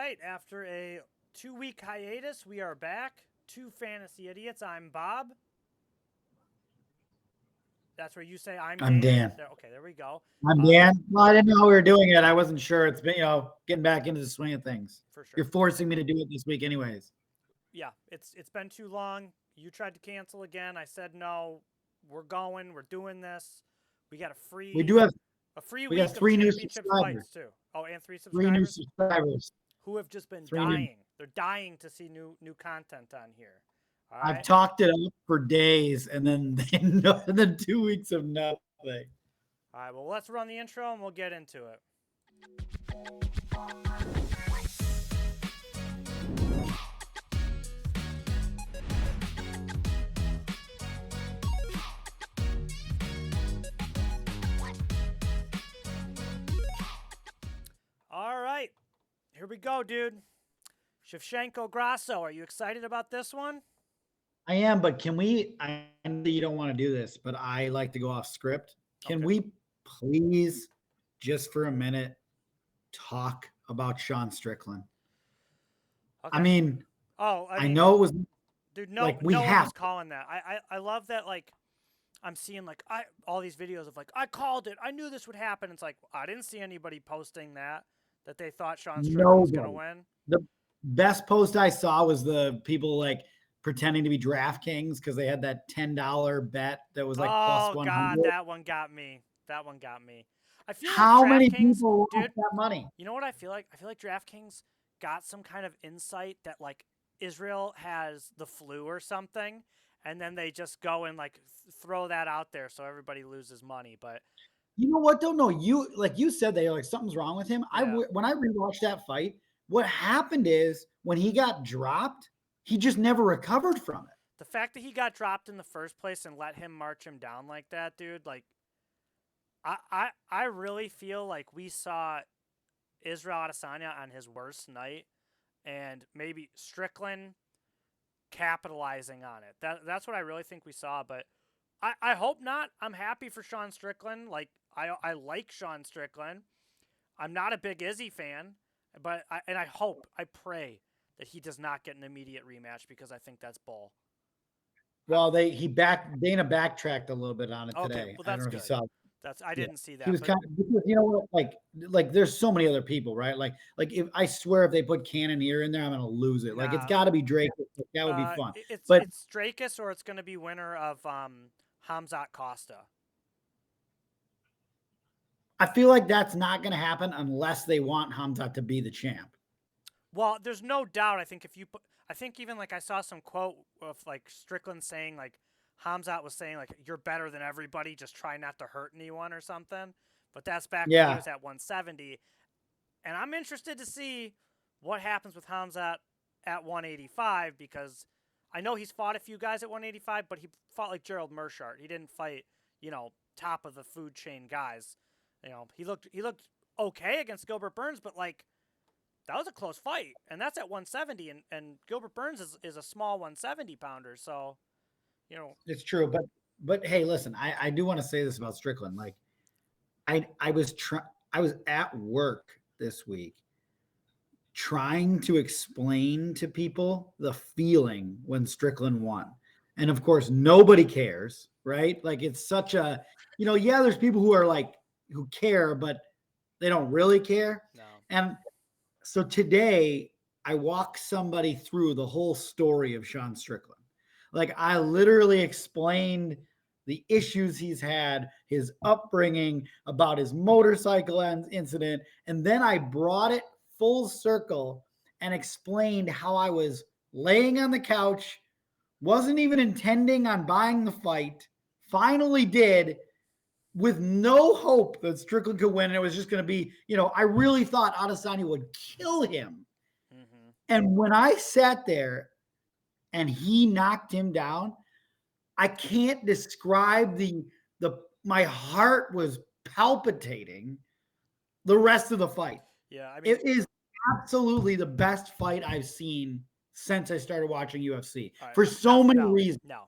right, after a 2-week hiatus, we are back. Two Fantasy Idiots. I'm Bob. That's where you say I'm I'm Dan. Okay, there we go. I'm Dan. Well, I didn't know we were doing it. I wasn't sure. It's been, getting back into the swing of things. For sure. You're forcing me to do it this week, anyways. Yeah, it's been too long. You tried to cancel again. I said no. We're going. We're doing this. We got We do have. a free We week got of 3 new championship subscribers. fights too. Oh, and 3 3 new subscribers subscribers. who have just been 3 new. dying. They're dying to see new content on here. All I've right. talked it up for days, and then 2 weeks of nothing. All right. Well, let's run the intro and we'll get into it. All right. Here we go, dude. Shevchenko Grasso. Are you excited about this one? I am, but can we? I know that you don't want to do this, but I like to go off script. Can Okay. we please, just for a minute, talk about Sean Strickland? Okay. I mean, I know it was, dude. No, like, we no one have was calling that. I love that. Like, I'm seeing like all these videos of like I called it. I knew this would happen. It's like I didn't see anybody posting that they thought Sean Strickland was gonna win. The best post I saw was the people like pretending to be DraftKings because they had that $10 bet that was like plus 100. God, that one got me. That one got me. I feel How like many DraftKings, people dude, lost that money? You know what I feel like? I feel like DraftKings got some kind of insight that like Israel has the flu or something, and then they just go and like throw that out there so everybody loses money. But you know what? Don't know. You said that like something's wrong with him. Yeah. When I rewatched that fight, what happened is when he got dropped, he just never recovered from it. The fact that he got dropped in the first place and let him march him down like that, dude, like I really feel like we saw Israel Adesanya on his worst night, and maybe Strickland capitalizing on it. That's what I really think we saw. But I hope not. I'm happy for Sean Strickland. Like I like Sean Strickland. I'm not a big Izzy fan, but I pray that he does not get an immediate rematch because I think that's bull. Well, Dana backtracked a little bit on it today. Okay, well, that's I don't know good. if you saw. I didn't see that. He was kind of, because you know what, like there's so many other people, right? Like if I swear if they put Cannonier in there, I'm gonna lose it. Like it's got to be Drake. That would be fun. It's Drakus or it's gonna be winner of Hamzat Costa. I feel like that's not gonna happen unless they want Hamzat to be the champ. Well, there's no doubt. I think I think even like I saw some quote of like Strickland saying like Hamzat was saying like you're better than everybody, just try not to hurt anyone or something. But that's back when he was at 170, and I'm interested to see what happens with Hamzat at 185 because I know he's fought a few guys at 185, but he fought like Gerald Meerschaert. He didn't fight top of the food chain guys. He looked okay against Gilbert Burns, but like. That was a close fight, and that's at 170, and Gilbert Burns is a small 170 pounder, so it's true. But hey, listen, I do want to say this about Strickland. Like, I was at work this week trying to explain to people the feeling when Strickland won, and of course nobody cares, right? Like it's such a there's people who are like who care, but they don't really care. No. And so today, I walked somebody through the whole story of Sean Strickland. Like I literally explained the issues he's had, his upbringing, about his motorcycle incident, and then I brought it full circle and explained how I was laying on the couch, wasn't even intending on buying the fight, finally did, with no hope that Strickland could win. And it was just going to be, I really thought Adesanya would kill him. Mm-hmm. And when I sat there and he knocked him down, I can't describe my heart was palpitating the rest of the fight. Yeah, I mean, it is absolutely the best fight I've seen since I started watching UFC for so many reasons. No.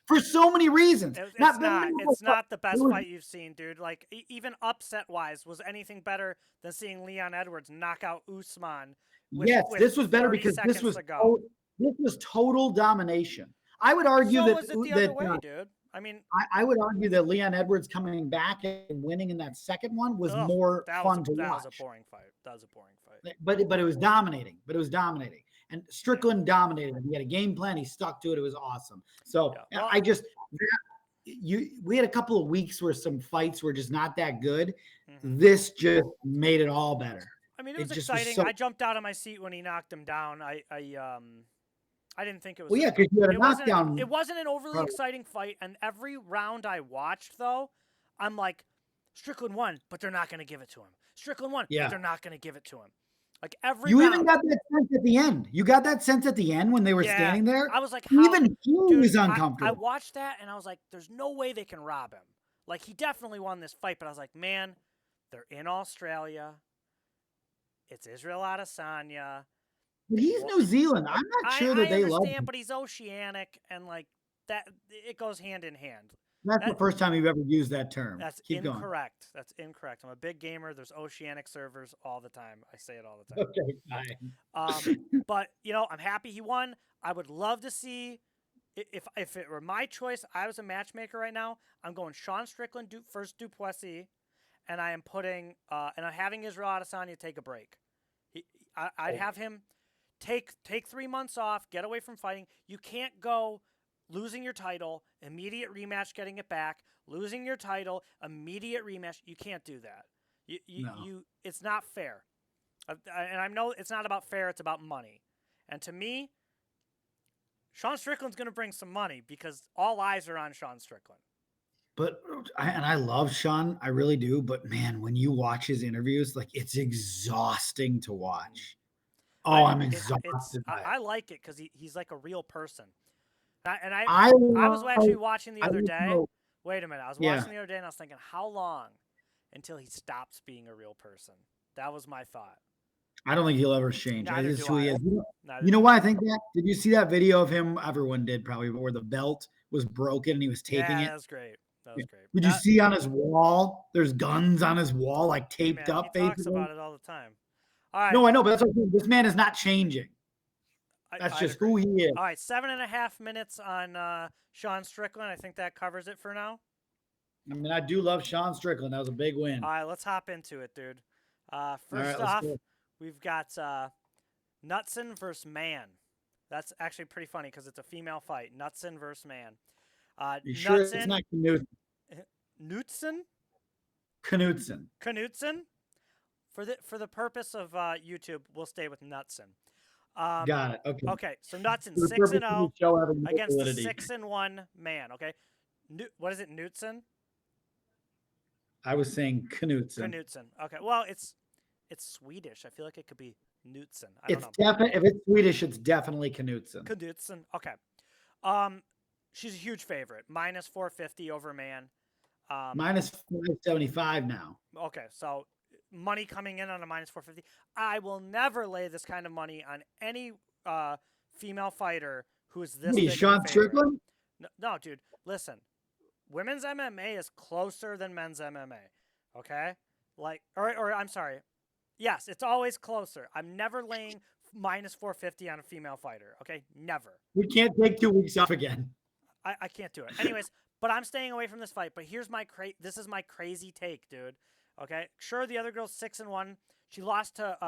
For so many reasons. It's not the best fight you've seen, dude. Like, even upset-wise, was anything better than seeing Leon Edwards knock out Usman Yes, this was better because this was total domination. I would argue so was it the other way, dude. I mean, I would argue that Leon Edwards coming back and winning in that second one was more fun to watch. That was a boring fight. But it was dominating. And Strickland dominated him. He had a game plan. He stuck to it. It was awesome. So we had a couple of weeks where some fights were just not that good. Mm-hmm. This just made it all better. I mean, it was exciting. I jumped out of my seat when he knocked him down. I didn't think it was. Well, yeah, because you had a knockdown. It wasn't an overly exciting fight, and every round I watched, though, I'm like, Strickland won, but they're not going to give it to him. Strickland won, but they're not going to give it to him. Like every round. Even got that sense at the end. You got that sense at the end when they were standing there. I was like, even he was uncomfortable. I watched that, and I was like, there's no way they can rob him. Like, he definitely won this fight, but I was like, man, they're in Australia. It's Israel Adesanya. But he's New Zealand. I'm not sure that they love him. But he's oceanic, and like that, it goes hand in hand. That's the first time you've ever used that term. That's incorrect. That's incorrect. I'm a big gamer. There's oceanic servers all the time. I say it all the time. Okay, fine. But I'm happy he won. I would love to see if it were my choice. I was a matchmaker right now. I'm going Sean Strickland first Duplessis, and I am putting and I'm having Israel Adesanya take a break. I'd have him take 3 months off, get away from fighting. You can't go losing your title, immediate rematch, getting it back, losing your title, immediate rematch. You can't do that. It's not fair. And I know it's not about fair, it's about money. And to me, Sean Strickland's going to bring some money because all eyes are on Sean Strickland. But I love Sean, I really do. But man, when you watch his interviews, like it's exhausting to watch. I'm exhausted. I like it because he's like a real person. I was actually watching the other day. Wait a minute. I was watching the other day and I was thinking, how long until he stops being a real person? That was my thought. I don't think he'll ever change. That is who he is. You know why I think that? Did you see that video of him? Everyone did probably, where the belt was broken and he was taping it. That was great. Did you see on his wall? There's guns on his wall, like taped up. He talks about it all the time. All right. No, I know, but that's what this man is not changing. That's just who he is. All right, 7.5 minutes on Sean Strickland. I think that covers it for now. I mean, I do love Sean Strickland. That was a big win. All right, let's hop into it, dude. First off, we've got Knutson versus Mann. That's actually pretty funny because it's a female fight. Knutson versus Mann. You sure it's not Knutson? Knutson. For the purpose of YouTube, we'll stay with Knutson. Got it. Okay. Okay. So Knutson 6-0 against the 6-1 Mann. Okay. What is it? Knutson. I was saying Knutson. Okay. Well, it's Swedish. I feel like it could be Knutson. I don't know. If it's Swedish, it's definitely Knutson. Okay. She's a huge favorite. Minus 450 over Mann. Minus 575 now. Okay. So money coming in on a minus 450. I will never lay this kind of money on any female fighter who is this big. Sean Strickland? No, dude. Listen, women's MMA is closer than men's MMA. Okay, or I'm sorry. Yes, it's always closer. I'm never laying minus 450 on a female fighter. Okay, never. We can't take 2 weeks off again. I can't do it. Anyways, but I'm staying away from this fight. But here's this is my crazy take, dude. Okay, sure, the other girl's 6-1. She lost to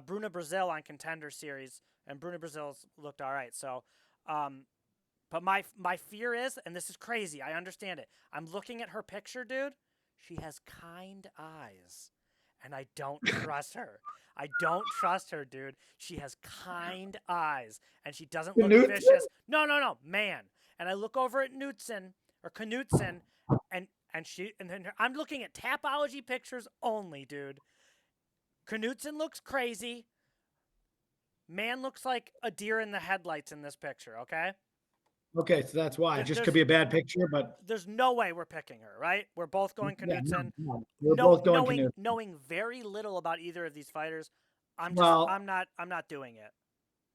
Bruna Brazil on Contender Series, and Bruna Brazil's looked all right. So, but my fear is, and this is crazy, I understand it. I'm looking at her picture, dude. She has kind eyes, and I don't trust her. I don't trust her, dude. She has kind eyes, and she doesn't look vicious. No, man. And I look over at Knutson, and then I'm looking at Tapology pictures only, dude. Knutson looks crazy. Mann looks like a deer in the headlights in this picture, okay? Okay, so that's why. It just could be a bad picture, but there's no way we're picking her, right? We're both going Knutson. We're both going Knutson. Knowing very little about either of these fighters, I'm not doing it.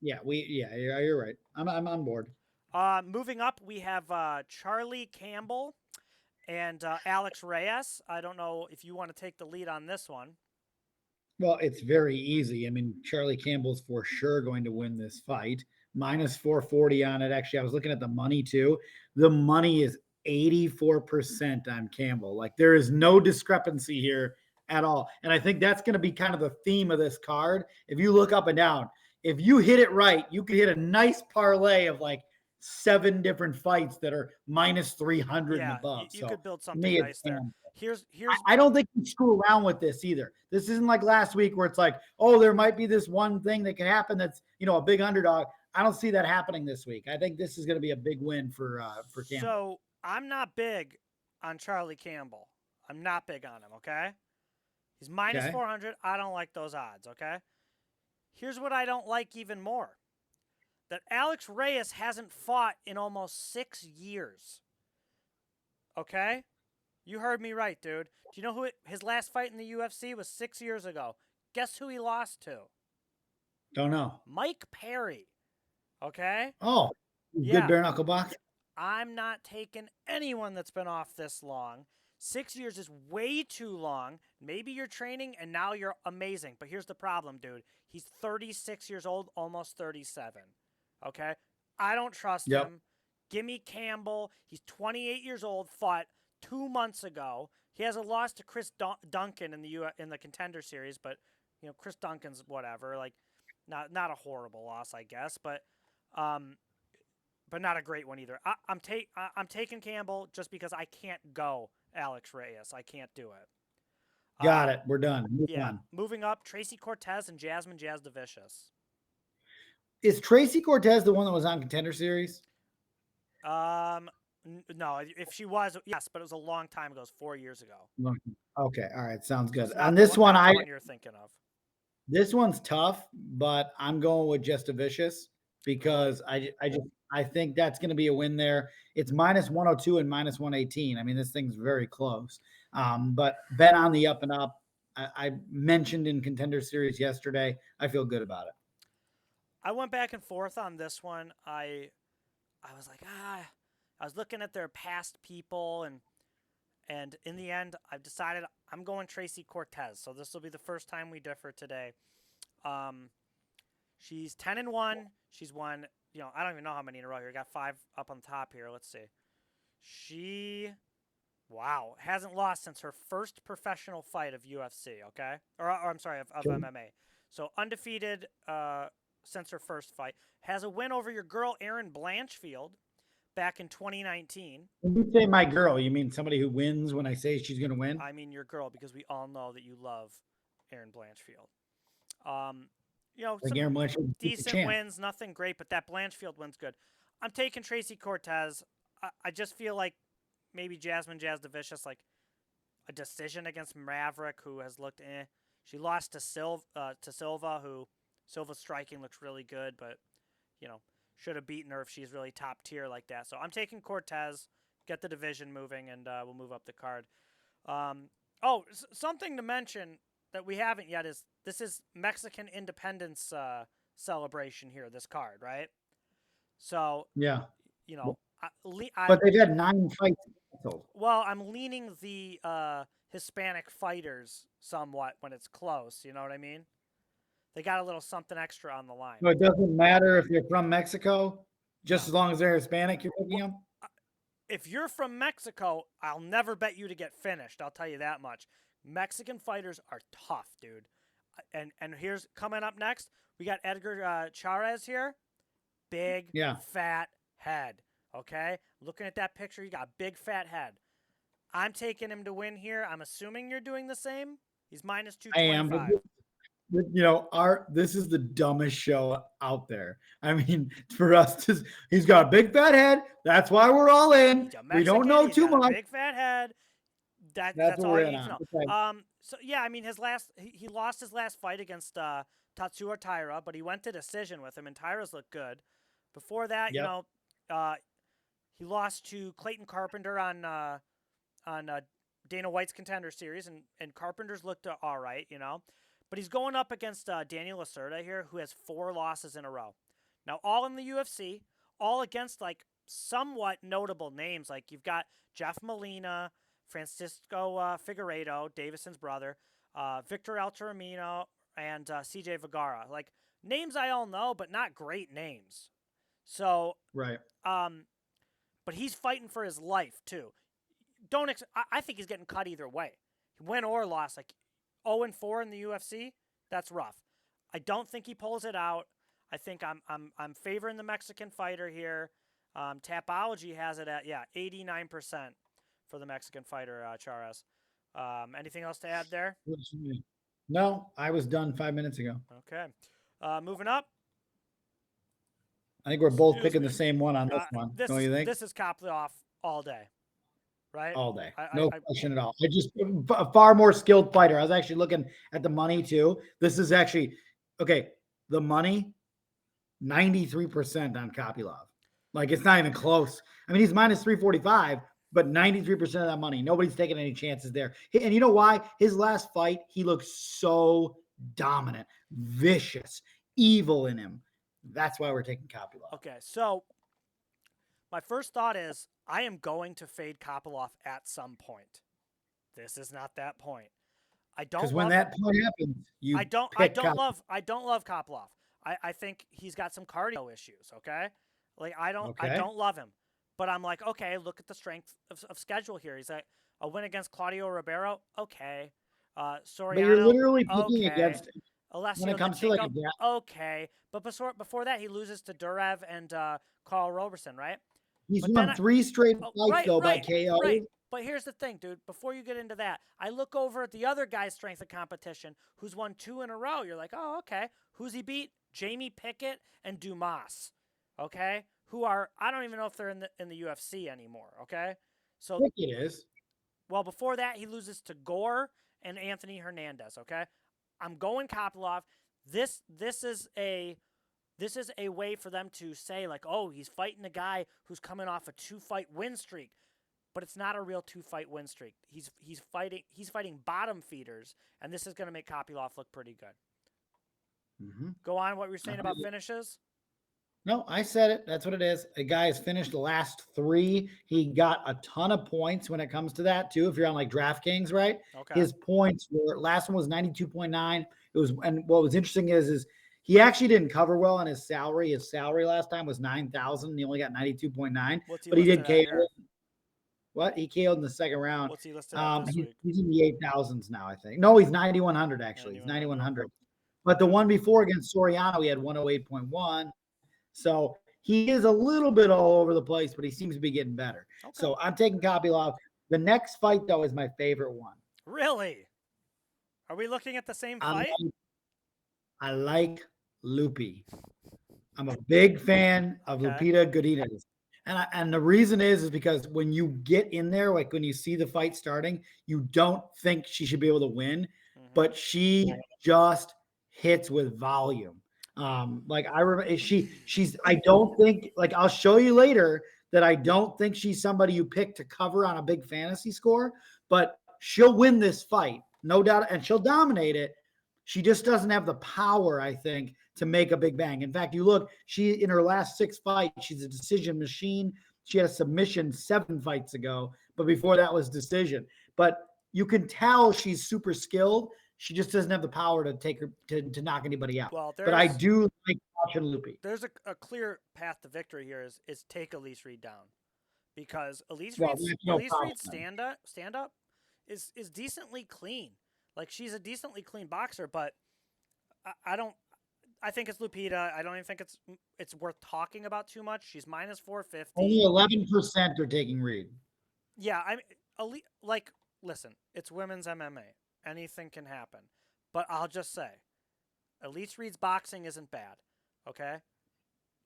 Yeah, you're right. I'm on board. Moving up, we have Charlie Campbell and Alex Reyes. I don't know if you want to take the lead on this one. Well, it's very easy. I mean, Charlie Campbell's for sure going to win this fight. Minus 440 on it. Actually, I was looking at the money too. The money is 84% on Campbell. Like there is no discrepancy here at all. And I think that's going to be kind of the theme of this card. If you look up and down, if you hit it right, you could hit a nice parlay of like 7 different fights that are minus 300 and Yeah, above. you So could build to something me, it's nice there. Campbell. Here's I don't think you screw around with this either. This isn't like last week where it's like, oh, there might be this one thing that can happen that's a big underdog. I don't see that happening this week. I think this is going to be a big win for Campbell. so I'm not big on Charlie Campbell. I'm not big on him. Okay, he's minus Okay. 400. I don't like those odds. Okay, here's what I don't like even more: that Alex Reyes hasn't fought in almost 6 years. Okay, you heard me right, dude. Do you know who his last fight in the UFC was 6 years ago? Guess who he lost to? Don't know. Mike Perry. Okay? Oh, good Yeah, bare knuckle box. I'm not taking anyone that's been off this long. 6 years is way too long. Maybe you're training and now you're amazing. But here's the problem, dude. He's 36 years old, almost 37. Okay? I don't trust Yep. him. Gimme Campbell. He's 28 years old, fought 2 months ago. He has a loss to Chris Duncan in the Contender Series, but Chris Duncan's whatever. Like, not a horrible loss, I guess, but not a great one either. I'm taking Campbell just because I can't go Alex Reyes. I can't do it. Got it. We're done. Move Yeah. on. Moving up, Tracy Cortez and Jasmine Jasdavicius. Is Tracy Cortez the one that was on Contender Series? No. If she was, yes, but it was a long time ago. It was 4 years ago. Okay. All right. Sounds good. So On this one, not the one you're thinking of. This one's tough, but I'm going with Just a Vicious because I think that's going to be a win there. It's minus 102 and minus 118. I mean, this thing's very close. But Ben on the up and up. I mentioned in Contender Series yesterday. I feel good about it. I went back and forth on this one. I was like, I was looking at their past people, and in the end, I've decided I'm going Tracy Cortez. So this will be the first time we differ today. She's 10-1. She's won, I don't even know how many in a row here. I got 5 up on the top here. Let's see. She, wow, hasn't lost since her first professional fight of UFC, okay? Or I'm sorry, of MMA. So undefeated since her first fight. Has a win over your girl, Erin Blanchfield, back in 2019. When you say my girl, you mean somebody who wins when I say she's going to win? I mean your girl, because we all know that you love Erin Blanchfield. Like Erin Blanchfield, decent wins, nothing great, but that Blanchfield win's good. I'm taking Tracy Cortez. I just feel like maybe Jasmine Jasdavicius, like a decision against Maverick, who has looked She lost to Silva, who Silva's striking looks really good, but should have beaten her if she's really top tier like that. So I'm taking Cortez, get the division moving, and we'll move up the card. Something to mention that we haven't yet is this is Mexican independence celebration here, this card, right? So, yeah. But they've had 9 fights canceled. Well, I'm leaning the Hispanic fighters somewhat when it's close. You know what I mean? They got a little something extra on the line. So it doesn't matter if you're from Mexico, just as long as they're Hispanic, you're picking them? If you're from Mexico, I'll never bet you to get finished. I'll tell you that much. Mexican fighters are tough, dude. And here's coming up next. We got Edgar Chairez here. Big, fat head. Okay? Looking at that picture, you got a big, fat head. I'm taking him to win here. I'm assuming you're doing the same. He's minus 225. I am. This is the dumbest show out there. I mean, for us, he's got a big fat head. That's why we're all in. We don't know too much. Big fat head. That's all you need to know. Okay. So yeah, I mean, he lost his last fight against Tatsuya Taira, but he went to decision with him, and Taira's looked good. Before that, he lost to Clayton Carpenter on Dana White's Contender Series, and Carpenter's looked all right, But he's going up against Daniel Lacerda here, who has 4 losses in a row. Now, all in the UFC, all against, like, somewhat notable names. Like, you've got Jeff Molina, Francisco Figueiredo, Davidson's brother, Victor Altamirano, and CJ Vergara. Like names I all know, but not great names. So, Right. but he's fighting for his life too. I think he's getting cut either way, win or loss. Like 0-4 in the UFC, that's rough. I don't think he pulls it out. I think I'm favoring the Mexican fighter here. Tapology has it at 89% for the Mexican fighter, Charas. Anything else to add there? No, I was done 5 minutes ago. Okay. Moving up. I think we're both Excuse picking me. the same one on this one. Don't you think? This is Kopylov all day, right? All day. I No question at all. I just a far more skilled fighter. I was actually looking at the money too. This is actually okay. The money, 93% on Kopylov. Like it's not even close. I mean, he's minus 345, but 93% of that money. Nobody's taking any chances there. And you know why? His last fight, he looked so dominant, vicious, evil in him. That's why we're taking Kopylov. Okay, so my first thought is I am going to fade Kopylov at some point. This is not that point. I don't because when that point happens, you I don't love Kopylov. I think he's got some cardio issues. Okay, like I don't love him, but I'm like, okay, look at the strength of schedule here. He's a win against Claudio Ribeiro. Okay, Soriano. But you're literally picking against Alessio when it comes to like a okay, but before that he loses to Durev and Carl Roberson, right? He's But won then 3 straight fights by KO. Right. But here's the thing, dude. Before you get into that, I look over at the other guy's strength of competition who's won 2 in a row. You're like, oh, okay. Who's he beat? Jamie Pickett and Dumas. Okay? Who are I don't even know if they're in the UFC anymore. Okay? So Pickett is. Well, before that, he loses to Gore and Anthony Hernandez. Okay? I'm going Kopylov. This is a way for them to say like, oh, he's fighting a guy who's coming off a 2-fight win streak. But it's not a real 2-fight win streak. He's fighting bottom feeders, and this is going to make Kopylov look pretty good. Mm-hmm. Go on. What were you saying about finishes? No, I said it. That's what it is. A guy has finished the last 3. He got a ton of points when it comes to that too. If you're on like DraftKings, right? Okay. His points were last one was 92.9. It was, and what was interesting is he actually didn't cover well on his salary. His salary last time was 9,000. He only got 92.9. But he did KO. What? He KO'd in the second round. What's he listed at this week? He's in the 8,000s now, I think. No, he's 9,100 actually. He's 9,100. But the one before against Soriano, he had 108.1. So he is a little bit all over the place, but he seems to be getting better. Okay. So I'm taking Kopylov. The next fight, though, is my favorite one. Really? Are we looking at the same fight? I like Lupi. I'm a big fan of Lupita Godinez. And the reason is because when you get in there, like when you see the fight starting, you don't think she should be able to win, but she just hits with volume. Like I remember she's I don't think, like I'll show you later that I don't think she's somebody you pick to cover on a big fantasy score, but she'll win this fight, no doubt, and she'll dominate it. She just doesn't have the power, I think, to make a big bang. In fact, you look, she in her last 6 fights, she's a decision machine. She had a submission 7 fights ago, but before that was decision. But you can tell she's super skilled. She just doesn't have the power to take her to knock anybody out. Well, but I do like watching Lupi. There's a clear path to victory here is take Elise Reed down, because Elise Reed's stand up is decently clean. Like she's a decently clean boxer, but I think it's Lupita. I don't even think it's worth talking about too much. She's minus 450. Only 11% are taking Reed. Yeah, listen, it's women's MMA. Anything can happen. But I'll just say, Elise Reed's boxing isn't bad. Okay?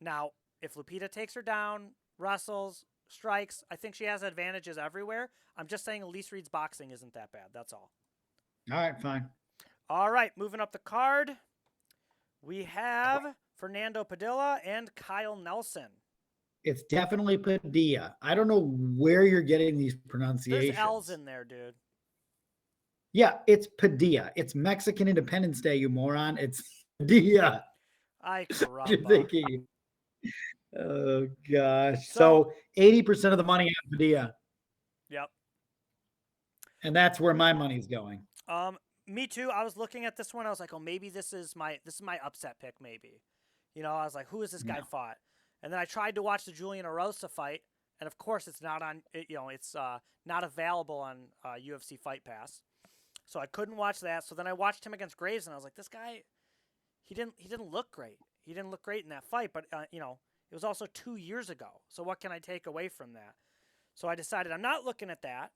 Now, if Lupita takes her down, wrestles, strikes, I think she has advantages everywhere. I'm just saying Elise Reed's boxing isn't that bad. That's all. All right, fine. All right, moving up the card, we have Fernando Padilla and Kyle Nelson. It's definitely Padilla. I don't know where you're getting these pronunciations. There's L's in there, dude. Yeah, it's Padilla. It's Mexican Independence Day, you moron. It's Padilla. Ay, you're thinking. Oh, gosh. So 80% of the money on Padilla. Yep. And that's where my money's going. Me too. I was looking at this one. I was like, oh, maybe this is my upset pick. Maybe, I was like, who has this guy No. fought? And then I tried to watch the Julian Erosa fight, and of course, it's not on. It's not available on UFC Fight Pass, so I couldn't watch that. So then I watched him against Graves, and I was like, this guy, he didn't look great. He didn't look great in that fight, but it was also 2 years ago. So what can I take away from that? So I decided I'm not looking at that.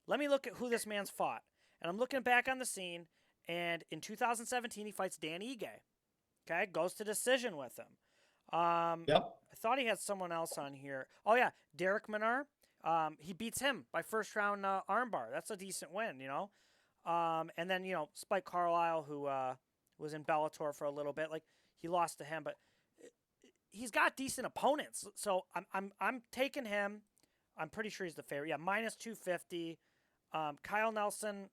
Let me look at who this man's fought. And I'm looking back on the scene, and in 2017, he fights Dan Ige. Okay, goes to decision with him. Yep. I thought he had someone else on here. Oh, yeah, Derek Minar. He beats him by first round armbar. That's a decent win, And then, Spike Carlisle, who was in Bellator for a little bit, like he lost to him, but he's got decent opponents. So I'm taking him. I'm pretty sure he's the favorite. Yeah, minus 250. Kyle Nelson,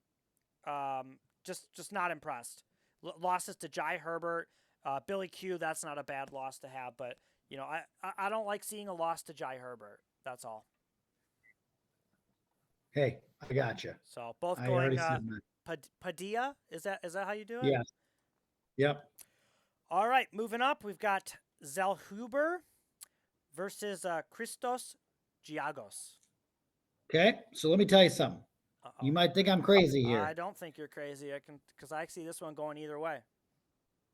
just not impressed. Losses to Jai Herbert, Billy Q. That's not a bad loss to have, but I don't like seeing a loss to Jai Herbert. That's all. Hey, I got you. So both I going already said that. Padilla. Is that how you do it? Yes. Yep. All right, moving up, we've got Zellhuber versus Christos Giagos. Okay. So let me tell you something. Uh-oh. You might think I'm crazy here. I don't think you're crazy. Because I see this one going either way.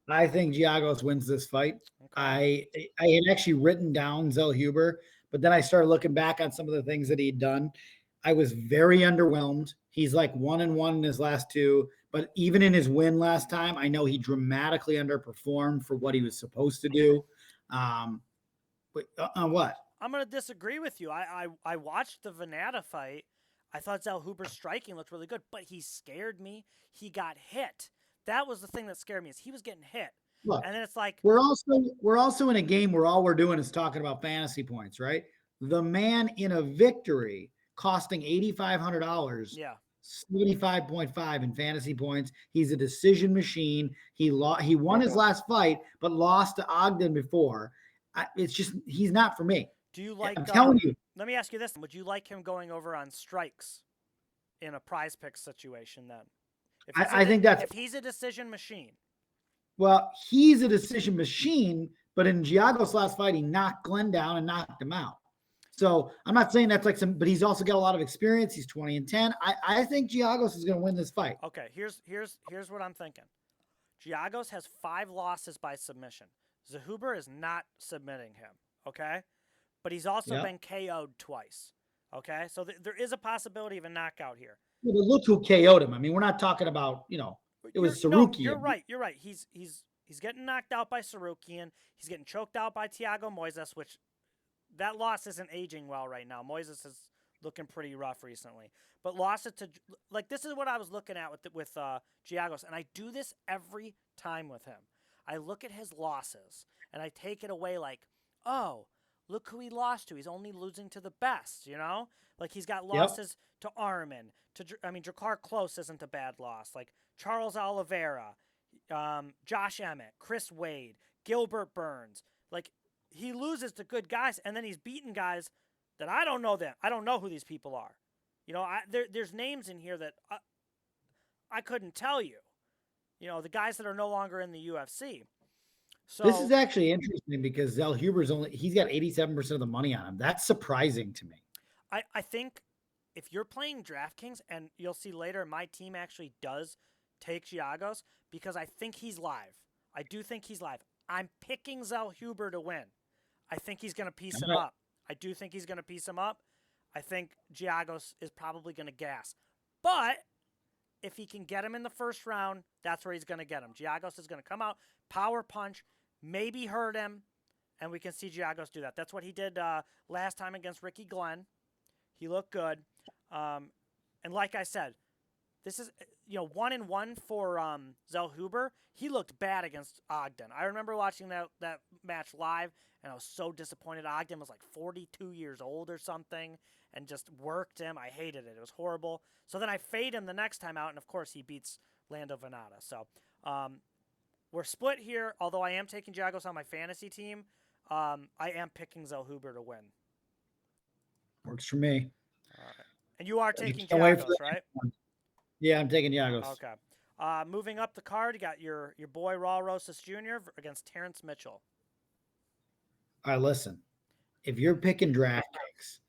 I think Giagos wins this fight. Okay. I had actually written down Zellhuber, but then I started looking back on some of the things that he'd done. I was very underwhelmed. He's like 1-1 in his last two, but even in his win last time, I know he dramatically underperformed for what he was supposed to do. But what? I'm going to disagree with you. I watched the Venata fight. I thought Zellhuber's striking looked really good, but he scared me. He got hit. That was the thing that scared me, is he was getting hit. Look, and then it's like we're also in a game where all we're doing is talking about fantasy points, right? The man in a victory costing $8,500. Yeah. 75.5 in fantasy points. He's a decision machine. He won his last fight, but lost to Ogden before. It's just, he's not for me. Do you like? I'm telling you. Let me ask you this: would you like him going over on strikes in a prize pick situation? Then, I think that's if he's a decision machine. Well, he's a decision machine, but in Giagos' last fight, he knocked Glenn down and knocked him out. So I'm not saying that's like but he's also got a lot of experience. He's 20-10. I think Giagos is going to win this fight. Okay, here's what I'm thinking. Giagos has 5 losses by submission. Zellhuber is not submitting him. Okay, but he's also been KO'd twice. Okay, so there is a possibility of a knockout here. Yeah, but look who KO'd him. I mean, we're not talking about it was Sarukian. You're right. He's getting knocked out by Sarukian. He's getting choked out by Thiago Moises, which that loss isn't aging well right now. Moises is looking pretty rough recently. But losses to, like, this is what I was looking at with Giagos, and I do this every time with him. I look at his losses, and I take it away like, oh, look who he lost to. He's only losing to the best, Like, he's got losses to Armin. Drakkar Klose isn't a bad loss. Like, Charles Oliveira, Josh Emmett, Chris Wade, Gilbert Burns. Like, he loses to good guys, and then he's beaten guys that I don't know them. I don't know who these people are. There's names in here that I couldn't tell you. The guys that are no longer in the UFC. So this is actually interesting because Zellhuber's he's got 87% of the money on him. That's surprising to me. I think if you're playing DraftKings, and you'll see later, my team actually does take Giagos because I think he's live. I do think he's live. I'm picking Zellhuber to win. I think he's going to piece him up. I do think he's going to piece him up. I think Giagos is probably going to gas. But if he can get him in the first round, that's where he's going to get him. Giagos is going to come out, power punch, maybe hurt him, and we can see Giagos do that. That's what he did last time against Ricky Glenn. He looked good. And like I said, this is 1-1 for Zellhuber. He looked bad against Ogden. I remember watching that match live, and I was so disappointed. Ogden was like 42 years old or something and just worked him. I hated it. It was horrible. So then I fade him the next time out, and of course he beats Lando Venata. So we're split here, although I am taking Giagos on my fantasy team. I am picking Zellhuber to win. Works for me. All right. And you are taking Giagos, right? Yeah, I'm taking Giagos. Okay. Moving up the card, you got your boy Rosa Jr. against Terrence Mitchell. All right, listen. If you're picking DraftKings,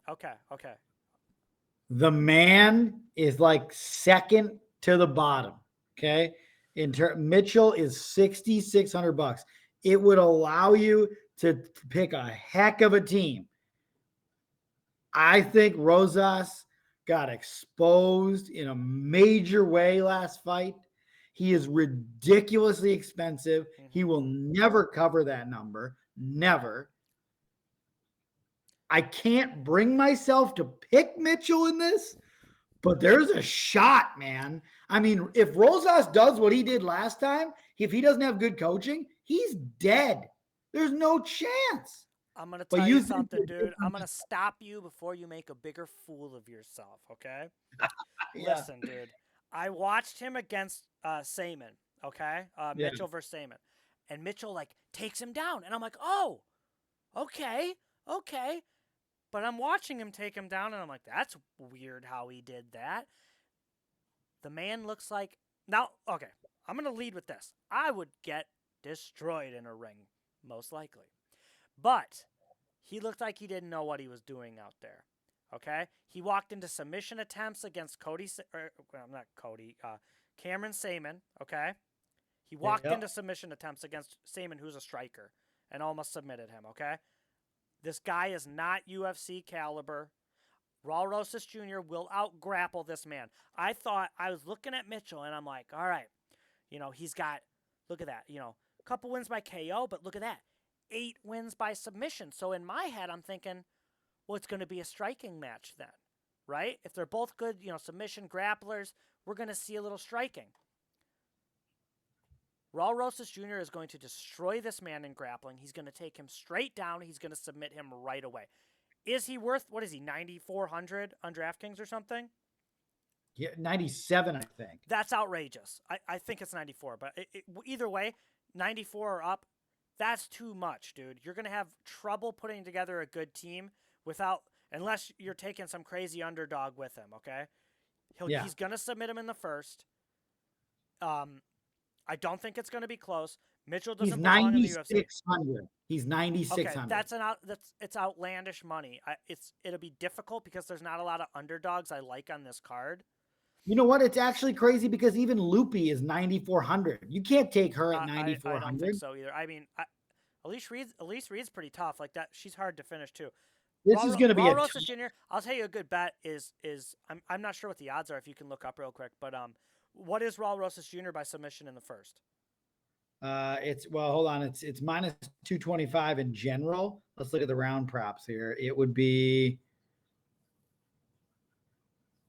Okay. the man is like second to the bottom. Okay. Mitchell is $6,600. It would allow you to pick a heck of a team. I think Rosas got exposed in a major way last fight. He is ridiculously expensive. He will never cover that number. Never. I can't bring myself to pick Mitchell in this, but there's a shot, man. I mean, if Rosas does what he did last time, if he doesn't have good coaching, he's dead. There's no chance. I'm going to tell you something, dude. I'm going to stop you before you make a bigger fool of yourself, okay? Yeah. Listen, dude. I watched him against Saman, okay? Mitchell versus Saman. And Mitchell, like, takes him down. And I'm like, oh, okay. But I'm watching him take him down, and I'm like, that's weird how he did that. The man looks like... Now, okay, I'm going to lead with this. I would get destroyed in a ring, most likely. But he looked like he didn't know what he was doing out there, okay? He walked into submission attempts against Cameron Saman, okay? He walked into submission attempts against Saman, who's a striker, and almost submitted him, okay? This guy is not UFC caliber. Rosa Jr. will out-grapple this man. I was looking at Mitchell, and I'm like, all right, he's got, look at that, a couple wins by KO, but look at that. 8 wins by submission. So in my head, I'm thinking, well, it's going to be a striking match then, right? If they're both good, submission grapplers, we're going to see a little striking. Rosa Jr. is going to destroy this man in grappling. He's going to take him straight down. He's going to submit him right away. Is he worth, what is he, 9,400 on DraftKings or something? Yeah, 97, I think. That's outrageous. I think it's 94, but either way, 94 or up, that's too much, dude. You're going to have trouble putting together a good team unless you're taking some crazy underdog with him, okay? He's going to submit him in the first. I don't think it's going to be close. Mitchell doesn't belong in the UFC. He's 9,600. Okay, it's outlandish money. It'll be difficult because there's not a lot of underdogs I like on this card. You know what? It's actually crazy because even Loopy is 9,400. You can't take her at 9,400. I don't think so either. I mean, Elise Reed's pretty tough. Like that, she's hard to finish too. This is going to be a Rosa Jr. I'll tell you a good bet is I'm not sure what the odds are if you can look up real quick, but what is Rosa Jr. by submission in the first? Hold on. It's minus 225 in general. Let's look at the round props here. It would be,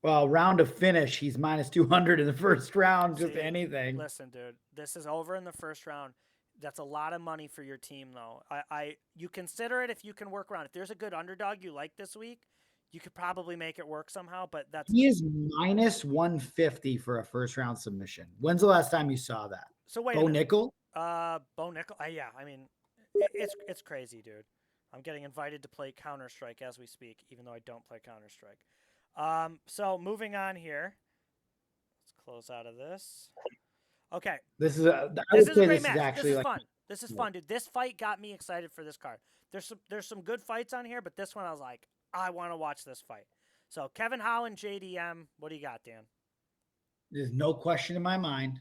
round of finish. He's minus 200 in the first round. Just anything. Listen, dude, this is over in the first round. That's a lot of money for your team, though. You consider it if you can work around. If there's a good underdog you like this week, you could probably make it work somehow. But he is minus 150 for a first round submission. When's the last time you saw that? So wait, Bo Nickel? Bo Nickel. Yeah, I mean, it's crazy, dude. I'm getting invited to play Counter-Strike as we speak, even though I don't play Counter-Strike. So moving on here. Let's close out of this. Okay. This is a great match. This is fun. This is fun, dude. This fight got me excited for this card. There's some good fights on here, but this one I was like, I want to watch this fight. So Kevin Holland, JDM, what do you got, Dan? There's no question in my mind.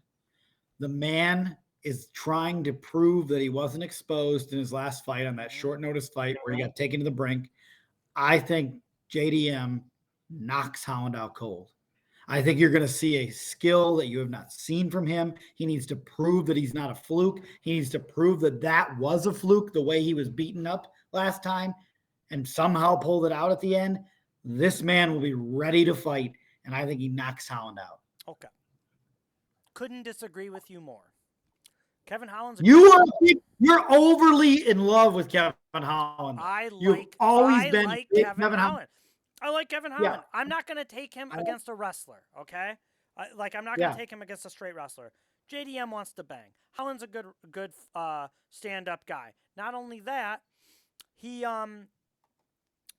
The man is trying to prove that he wasn't exposed in his last fight on that short notice fight where he got taken to the brink. I think JDM knocks Holland out cold. I think you're going to see a skill that you have not seen from him. He needs to prove that he's not a fluke. He needs to prove that that was a fluke, the way he was beaten up last time, and somehow pulled it out at the end. This man will be ready to fight, and I think he knocks Holland out. Okay. Couldn't disagree with you more. Kevin Holland's you're overly in love with Kevin Holland. You've always been Kevin Holland. I like Kevin Holland. Yeah. I'm not going to take him against a wrestler, okay? I'm not going to take him against a straight wrestler. JDM wants to bang. Holland's a good stand-up guy. Not only that, he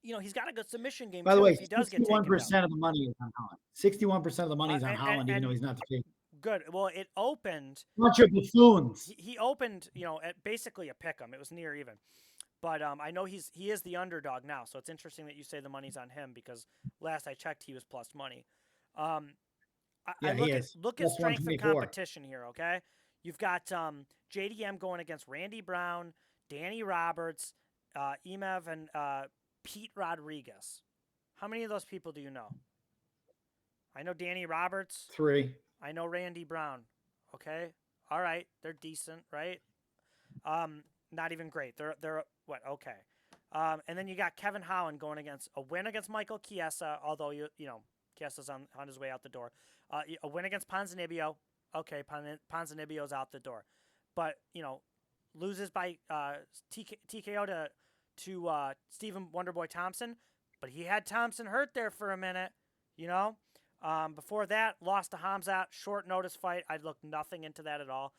he's got a good submission game By the too way, if he does get taken down. 61% of the money is on Holland. 61% of the money is on Holland, even though he's not the favorite. Good. Well, it opened. Bunch of buffoons. He opened, at basically a pick 'em. It was near even. But I know he is the underdog now, so it's interesting that you say the money's on him because last I checked, he was plus money. I look at strength of competition here. Okay, you've got JDM going against Randy Brown, Danny Roberts, Emev, and Pete Rodriguez. How many of those people do you know? I know Danny Roberts. 3. I know Randy Brown. Okay, all right, they're decent, right? Not even great. They're what? Okay. And then you got Kevin Holland going against a win against Michael Chiesa, although Chiesa's on his way out the door. A win against Ponzinibbio. Okay, Ponzinibbio's out the door, but loses by TKO to Stephen Wonderboy Thompson, but he had Thompson hurt there for a minute. Before that, lost to Hamzat, short notice fight. I looked nothing into that at all.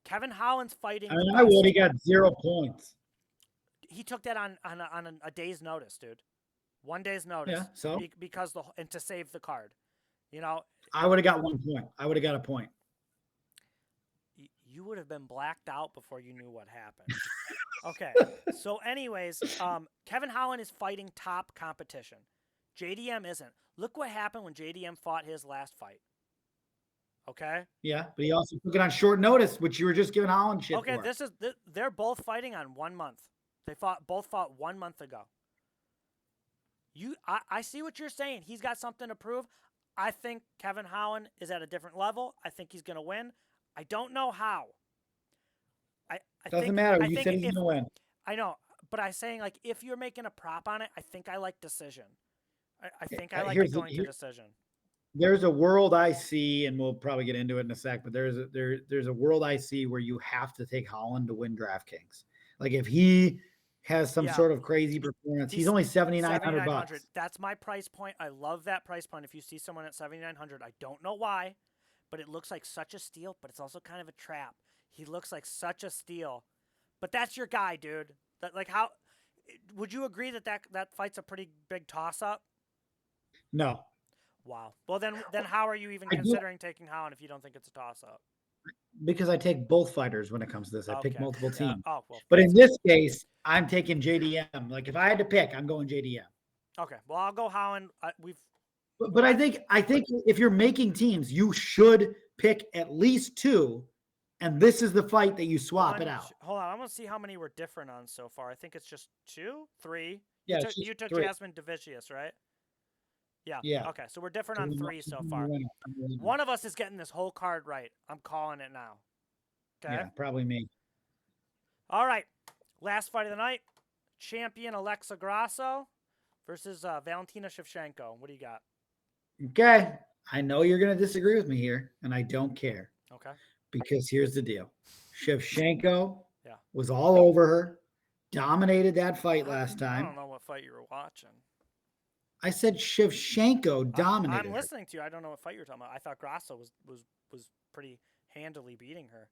Kevin Holland's fighting. I would have got 0 points. He took that on a day's notice, dude. 1 day's notice. Yeah, so because and to save the card, I would have got 1 point. I would have got a point. You would have been blacked out before you knew what happened. Okay. So, anyways, Kevin Holland is fighting top competition. JDM isn't. Look what happened when JDM fought his last fight. Okay. Yeah, but he also took it on short notice, which you were just giving Holland shit for. Okay, they're both fighting on 1 month. They both fought 1 month ago. I see what you're saying. He's got something to prove. I think Kevin Holland is at a different level. I think he's going to win. I don't know how. Doesn't matter. You said he's going to win. I know, but I'm saying if you're making a prop on it, I think I like decision. I think I like going to decision. There's a world I see, and we'll probably get into it in a sec, but there's a world I see where you have to take Holland to win DraftKings. Like if he has some sort of crazy performance, he's only $7,900. That's my price point. I love that price point. If you see someone at $7,900, I don't know why, but it looks like such a steal, but it's also kind of a trap. He looks like such a steal, but that's your guy, dude. How would you agree that fight's a pretty big toss up? No. Wow. Well, then how are you even considering taking Holland if you don't think it's a toss-up? Because I take both fighters when it comes to this. I pick multiple teams. Oh, well, but in this case, I'm taking JDM. Like if I had to pick, I'm going JDM. Okay. Well, I'll go Holland. But I think if you're making teams, you should pick at least 2, and this is the fight that you swap it out. Hold on. I'm going to see how many we're different on so far. I think it's just 2, 3. Yeah, you took 3. Jasmine Davicius, right? Yeah. Yeah. Okay, so we're different on 3 so far. One of us is getting this whole card right. I'm calling it now. Okay. Yeah, probably me. All right. Last fight of the night. Champion Alexa Grasso versus Valentina Shevchenko. What do you got? Okay. I know you're going to disagree with me here, and I don't care. Okay. Because here's the deal. Shevchenko was all over her, dominated that fight last time. I don't know what fight you were watching. I said Shevchenko dominated. I'm listening to you. I don't know what fight you're talking about. I thought Grasso was pretty handily beating her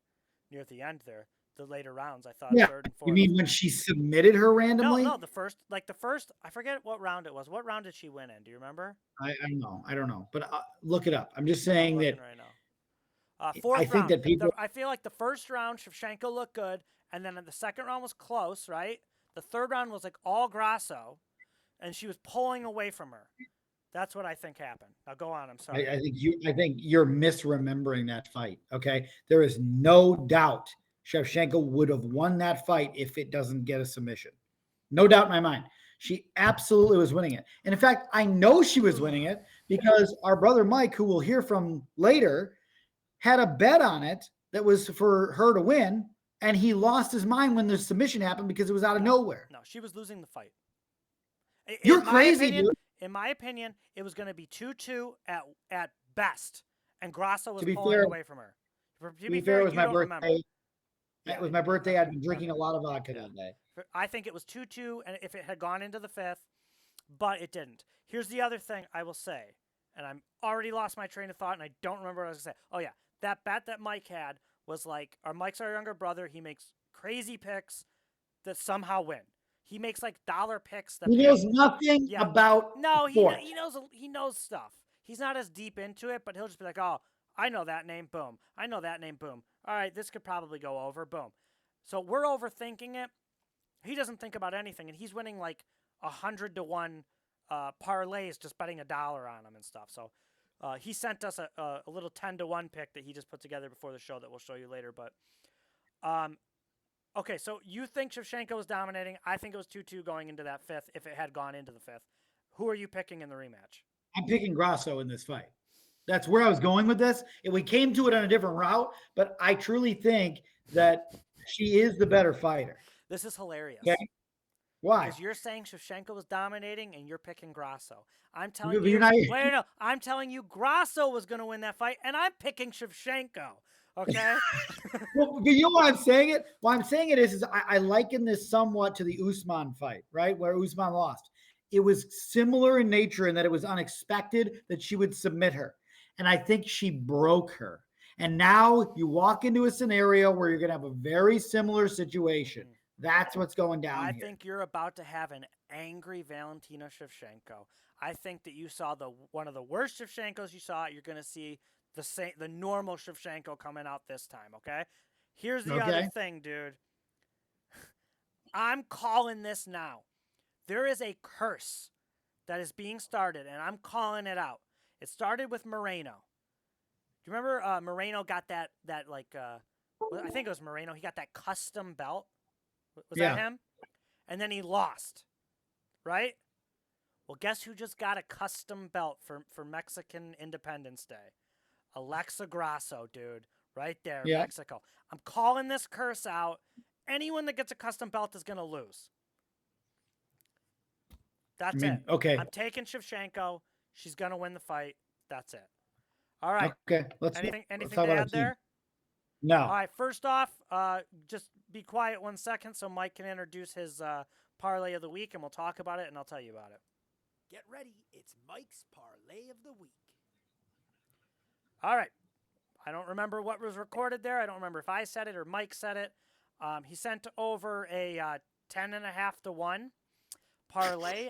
near the end there. The later rounds, I thought. Yeah. 3rd and 4th. You mean when she submitted her randomly? No, the first. I forget what round it was. What round did she win in? Do you remember? I don't know. But look it up. I'm just saying that. Right now. 4th round. I think that people. I feel like the first round Shevchenko looked good, and then the second round was close, right? The third round was all Grasso. And she was pulling away from her. That's what I think happened. Now go on. I'm sorry. I think you're misremembering that fight. Okay, there is no doubt Shevchenko would have won that fight if it doesn't get a submission. No doubt in my mind. She absolutely was winning it. And in fact, I know she was winning it because our brother Mike, who we'll hear from later, had a bet on it that was for her to win, and he lost his mind when the submission happened because it was out of nowhere. No, she was losing the fight. You're crazy, dude. In my opinion, it was going to be 2-2 at best, and Grasso was pulling away from her. To be fair, it was my birthday. It was my birthday. I'd been drinking a lot of vodka that day. I think it was 2-2, and if it had gone into the 5th, but it didn't. Here's the other thing I will say, and I'm already lost my train of thought, and I don't remember what I was going to say. Oh, yeah. That bet that Mike had was Mike's our younger brother. He makes crazy picks that somehow win. He makes like dollar picks. He knows nothing about No, sport. he knows stuff. He's not as deep into it, but he'll just be like, oh, I know that name, boom. I know that name, boom. All right, this could probably go over, boom. So we're overthinking it. He doesn't think about anything, and he's winning like 100-1 parlays just betting $1 on them and stuff. So he sent us a little 10-1 pick that he just put together before the show that we'll show you later. But okay, so you think Shevchenko was dominating. I think it was 2-2 going into that fifth if it had gone into the fifth. Who are you picking in the rematch? I'm picking Grasso in this fight. That's where I was going with this. And we came to it on a different route, but I truly think that she is the better fighter. This is hilarious. Okay? Why? Because you're saying Shevchenko was dominating and you're picking Grasso. I'm telling you. No. I'm telling you Grasso was going to win that fight, and I'm picking Shevchenko. Okay. Well, you know why I'm saying it? Why I'm saying it is I liken this somewhat to the Usman fight, right? Where Usman lost. It was similar in nature in that it was unexpected that she would submit her. And I think she broke her. And now you walk into a scenario where you're going to have a very similar situation. That's what's going down I here. think you're about to have an angry Valentina Shevchenko. I think that you saw one of the worst Shevchenkos you saw. You're going to see the normal Shevchenko coming out this time, okay? Here's the other thing, dude. I'm calling this now. There is a curse that is being started, and I'm calling it out. It started with Moreno. Do you remember Moreno got that I think it was Moreno. He got that custom belt. Was that him? And then he lost, right? Well, guess who just got a custom belt for Mexican Independence Day? Alexa Grasso, dude. Right there, Mexico. I'm calling this curse out. Anyone that gets a custom belt is going to lose. That's it. Okay. I'm taking Shevchenko. She's going to win the fight. That's it. All right. Okay. Anything to add there? No. All right. First off, just be quiet 1 second so Mike can introduce his parlay of the week, and we'll talk about it, and I'll tell you about it. Get ready. It's Mike's parlay of the week. All right. I don't remember what was recorded there. I don't remember if I said it or Mike said it. He sent over a 10.5-1 parlay.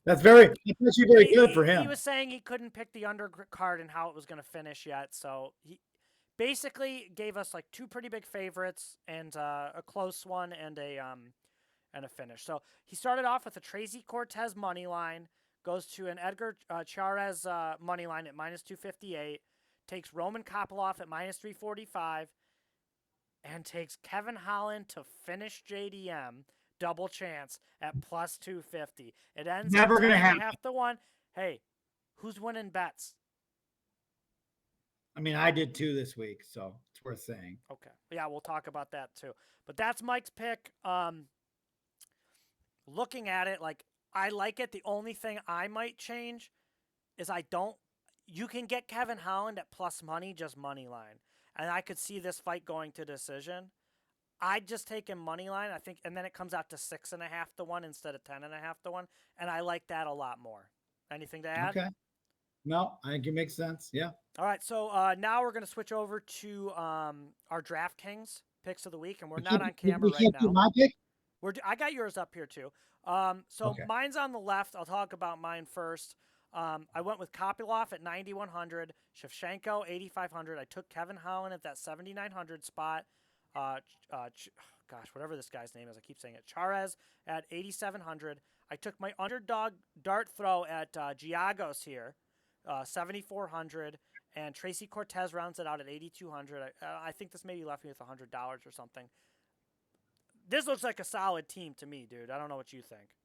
That's actually very good for him. He was saying he couldn't pick the undercard and how it was going to finish yet. So he basically gave us like two pretty big favorites and a close one and a finish. So he started off with a Tracy Cortez money line, goes to an Edgar Chairez money line at -258, takes Roman Kopylov at -345, and takes Kevin Holland to finish JDM double chance at +250. It ends never going to happen. 10.5-1. Hey, who's winning bets? I mean, I did too this week, so it's worth saying. Okay. Yeah, we'll talk about that too. But that's Mike's pick. Looking at it, like, I like it. The only thing I might change is you can get Kevin Holland at plus money, just money line. And I could see this fight going to decision. I'd just take him money line, I think, and then it comes out to 6.5-1 instead of 10.5-1. And I like that a lot more. Anything to add? Okay. No, I think it makes sense. Yeah. All right. So now we're going to switch over to our DraftKings picks of the week, and we're not on camera right now. My pick? I got yours up here too. Mine's on the left. I'll talk about mine first. I went with Kopylov at 9,100, Shevchenko 8,500. I took Kevin Holland at that 7,900 spot. Whatever this guy's name is, I keep saying it. Chairez at 8,700. I took my underdog dart throw at Giagos here, 7,400, and Tracy Cortez rounds it out at 8,200. I think this maybe left me with $100 or something. This looks like a solid team to me, dude. I don't know what you think.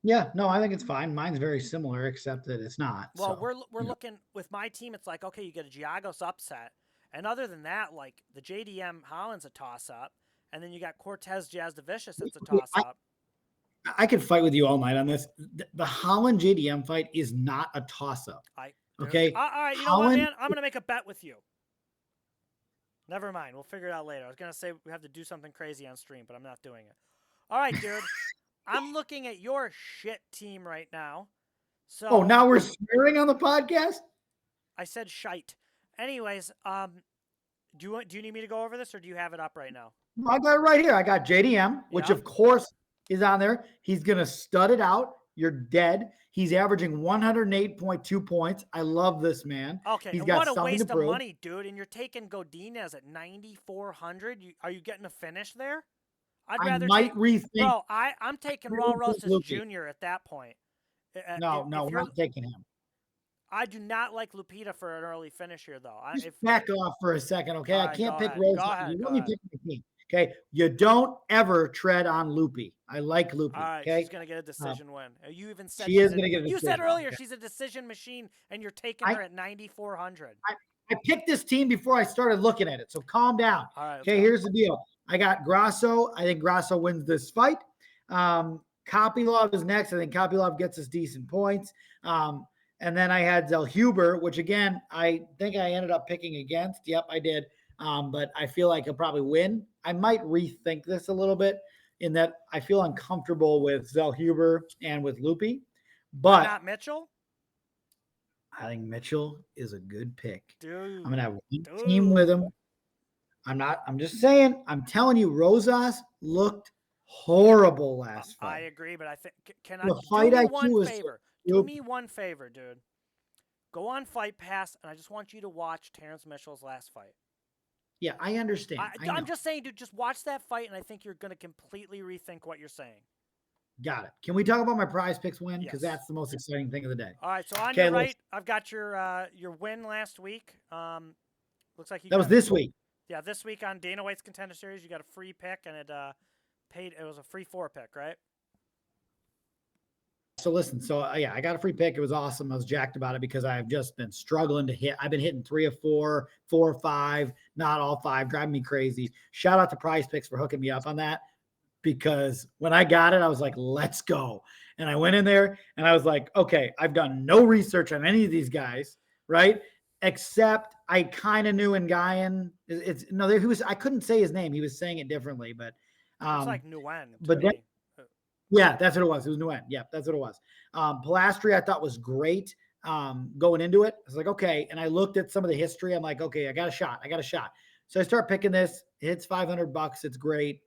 Yeah, no, I think it's fine. Mine's very similar, except that it's not. Well, we're looking with my team. It's like, okay, you get a Giagos upset, and other than that, like the JDM Holland's a toss up, and then you got Cortez Jazz the Vicious. It's a toss up. I could fight with you all night on this. The Holland JDM fight is not a toss up. Okay. All right. You know what, man? I'm gonna make a bet with you. Never mind. We'll figure it out later. I was going to say we have to do something crazy on stream, but I'm not doing it. All right, dude. I'm looking at your shit team right now. So now we're swearing on the podcast? I said shite. Anyways, do you need me to go over this, or do you have it up right now? I got it right here. I got JDM, which of course is on there. He's going to stud it out. You're dead. He's averaging 108.2 points. I love this man. Okay, He's and got what a something to waste of prove. money, dude. And you're taking Godinez at 9,400. Are you getting a finish there? I'd I rather might take, rethink. bro. I'm taking Raw Rosas Lupita. Jr. at that point. No, If we're you're, not taking him. I do not like Lupita for an early finish here, though. Just back off for a second, okay? All I right, can't go pick ahead. Rosa. Go ahead, You go let me ahead. pick the team, okay? You don't ever tread on Loopy. I like Loopy, All right, okay? she's gonna get a decision win. You even said She is gonna get a You said decision, earlier okay. she's a decision machine, and you're taking her at 9,400. I picked this team before I started looking at it, so calm down. All right. Okay, here's the deal. I got Grasso. I think Grasso wins this fight. Kopylov is next. I think Kopylov gets us decent points. And then I had Zellhuber, which again, I think I ended up picking against. Yep, I did. But I feel like he'll probably win. I might rethink this a little bit in that I feel uncomfortable with Zellhuber and with Loopy. But not Mitchell? I think Mitchell is a good pick. Dude. I'm gonna have one team with him. I'm just saying, I'm telling you, Rosas looked horrible last fight. I agree, but I think can The I fight do me IQ one was favor? so Do me one favor, dude. Go on Fight Pass, and I just want you to watch Terrence Mitchell's last fight. Yeah, I understand. I'm just saying, dude, just watch that fight, and I think you're going to completely rethink what you're saying. Got it. Can we talk about my prize picks win? Because Yes. that's the most exciting thing of the day. All right, so on your right, I've got your win last week. Looks like that was this week. Yeah, this week on Dana White's Contender Series, you got a free pick, and it was a free 4 pick, right? So listen, I got a free pick. It was awesome. I was jacked about it because I've just been struggling to hit. I've been hitting 3 of 4, 4 or 5, not all 5, driving me crazy. Shout out to Prize Picks for hooking me up on that, because when I got it, I was like, let's go. And I went in there and I was like, okay, I've done no research on any of these guys, right? Except I kind of knew Nguyen. I couldn't say his name. He was saying it differently, but it's like Nguyen. But then, yeah, that's what it was. It was Nguyen. Yeah, that's what it was. Pilastri I thought was great going into it. I was like, okay. And I looked at some of the history. I'm like, okay, I got a shot. So I start picking this. It hits $500. It's great.